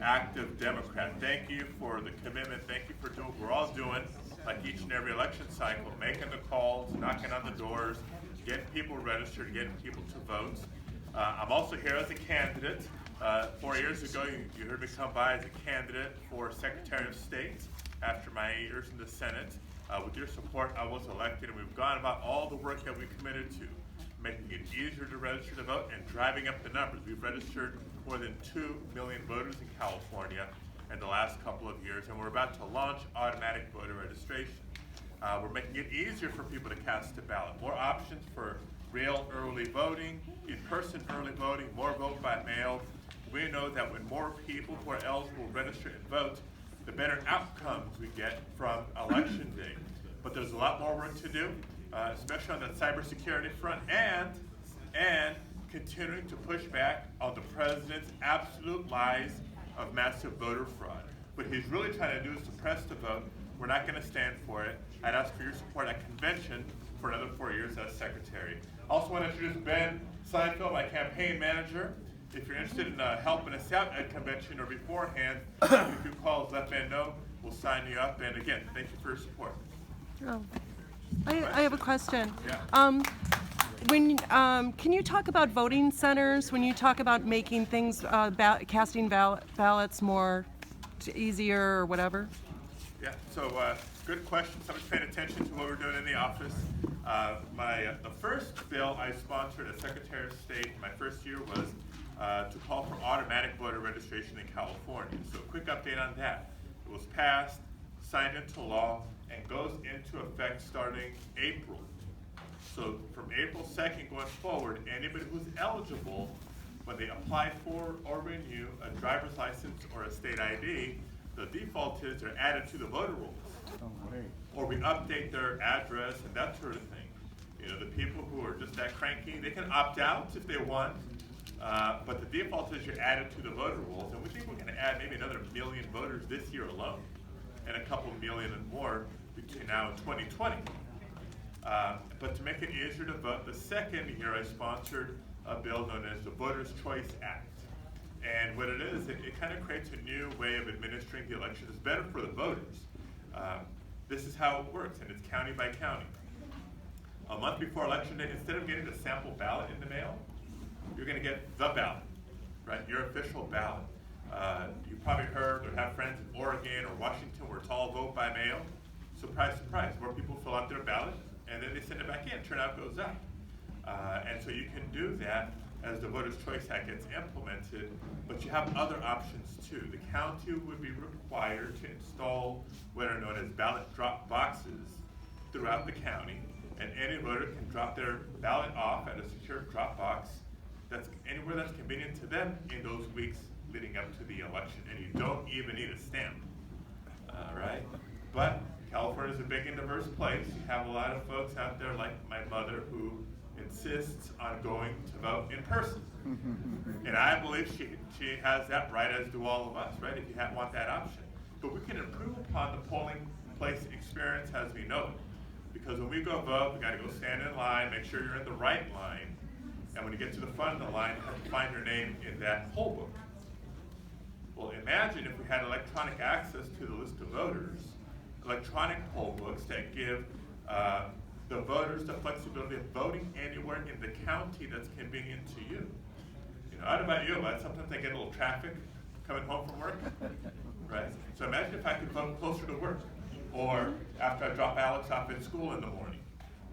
active Democrat. Thank you for the commitment. Thank you for doing what we're all doing, like each and every election cycle, making the calls, knocking on the doors, getting people registered, getting people to vote. I'm also here as a candidate. 4 years ago, you heard me come by as a candidate for Secretary of State after my 8 years in the Senate. With your support, I was elected, and we've gone about all the work that we committed to, making it easier to register to vote and driving up the numbers. We've registered more than 2 million voters in California in the last couple of years, and we're about to launch automatic voter registration. We're making it easier for people to cast a ballot. More options for real early voting, in-person early voting, more vote by mail. We know that when more people who are eligible register and vote, the better outcomes we get from election day. But there's a lot more work to do, especially on the cybersecurity front, and continuing to push back on the president's absolute lies of massive voter fraud. What he's really trying to do is suppress the vote. We're not going to stand for it. I'd ask for your support at convention for another 4 years as secretary. Also want to introduce Ben Seinfeld, my campaign manager. If you're interested in helping us out at convention or beforehand, if you call, let Ben know. We'll sign you up. And again, thank you for your support. Oh. I have a question. Yeah. Can you talk about voting centers when you talk about making things, casting ballots more easier or whatever? Yeah, so good question. Somebody's paying attention to what we're doing in the office. The first bill I sponsored as Secretary of State in my first year was to call for automatic voter registration in California. So a quick update on that. It was passed, signed into law, and goes into effect starting April. So from April 2nd going forward, anybody who's eligible, when they apply for or renew a driver's license or a state ID, the default is they're added to the voter rolls. Oh, great. Or we update their address and that sort of thing. You know, the people who are just that cranky, they can opt out if they want, but the default is you're added to the voter rolls, and we think we're going to add maybe another 1 million voters this year alone, and a couple million and more between now and 2020. But to make it easier to vote, the second year I sponsored a bill known as the Voters' Choice Act. And what it is, it kind of creates a new way of administering the election. It's better for the voters. This is how it works, and it's county by county. A month before election day, instead of getting a sample ballot in the mail, you're going to get the ballot, right? Your official ballot. You probably heard or have friends in Oregon or Washington where it's all vote by mail. Surprise, surprise, more people fill out their ballot, and then they send it back in. Turnout goes up. And so you can do that as the Voters' Choice Act gets implemented, but you have other options too. The county would be required to install what are known as ballot drop boxes throughout the county, and any voter can drop their ballot off at a secure drop box that's anywhere that's convenient to them in those weeks leading up to the election, and you don't even need a stamp, right? But California is a big and diverse place. You have a lot of folks out there like my mother who insists on going to vote in person. And I believe she has that right, as do all of us, right, if you want that option. But we can improve upon the polling place experience as we know it. Because when we go vote, we gotta go stand in line, make sure you're in the right line, and when you get to the front of the line, you have to find your name in that poll book. Well, imagine if we had electronic access to the list of voters, electronic poll books that give the voters the flexibility of voting anywhere in the county that's convenient to you. You know, I don't know about you, but sometimes I get a little traffic coming home from work, right? So imagine if I could vote closer to work, or after I drop Alex off at school in the morning,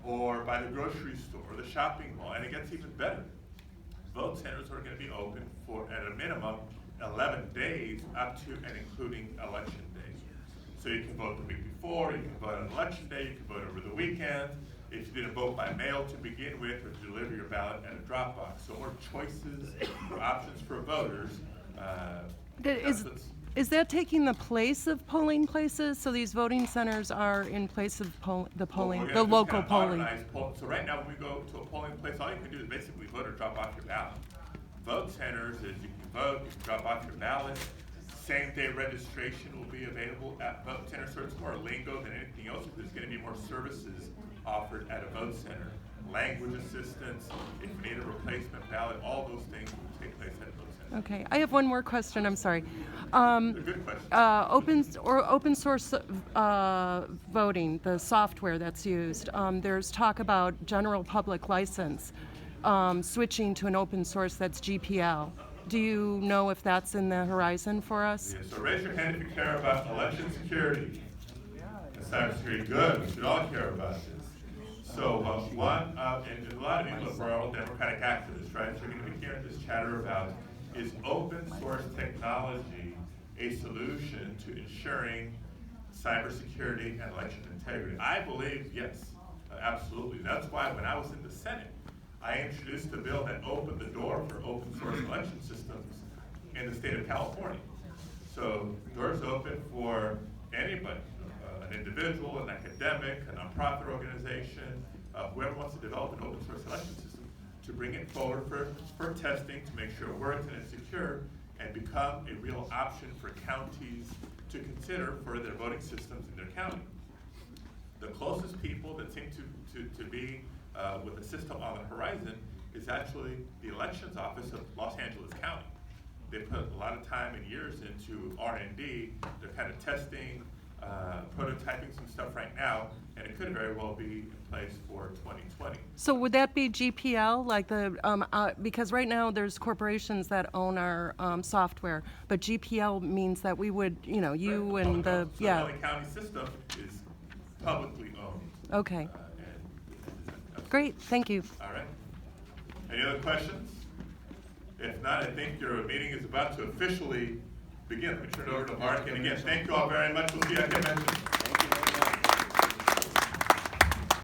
or by the grocery store, or the shopping mall, and it gets even better. Vote centers are going to be open for, at a minimum, 11 days up to and including election day. So you can vote the week before, you can vote on election day, you can vote over the weekend. If you didn't vote by mail to begin with, or to deliver your ballot at a drop box. So more choices or options for voters. Is that taking the place of polling places? So these voting centers are in place of the local polling? So right now when we go to a polling place, all you can do is basically vote or drop off your ballot. Vote centers is you can vote, you can drop off your ballot. Same-day registration will be available at vote center, so it's more lingo than anything else. There's going to be more services offered at a vote center. Language assistance, if you need a replacement ballot, all those things will take place at a vote center. Okay, I have one more question, I'm sorry. They're good questions. Open source voting, the software that's used. There's talk about general public license switching to an open source that's GPL. Do you know if that's in the horizon for us? Yeah, so raise your hand if you care about election security and cybersecurity. Good, we should all care about this. So and a lot of you look, we're all Democratic activists, right? So you're going to be hearing this chatter about, is open source technology a solution to ensuring cybersecurity and election integrity? I believe yes, absolutely. That's why when I was in the Senate, I introduced a bill that opened the door for open source election systems in the state of California. So doors open for anybody, an individual, an academic, a nonprofit organization, whoever wants to develop an open source election system, to bring it forward for testing to make sure it works and it's secure and become a real option for counties to consider for their voting systems in their county. The closest people that seem to be with the system on the horizon is actually the elections office of Los Angeles County. They put a lot of time and years into R&D. They're kind of testing, prototyping some stuff right now, and it could very well be in place for 2020. So would that be GPL, like because right now there's corporations that own our software, but GPL means that we would, you and So the LA County system is publicly owned. Okay. Great, thank you. All right. Any other questions? If not, I think your meeting is about to officially begin. Let me turn it over to Mark. And again, thank you all very much. We'll see you at convention.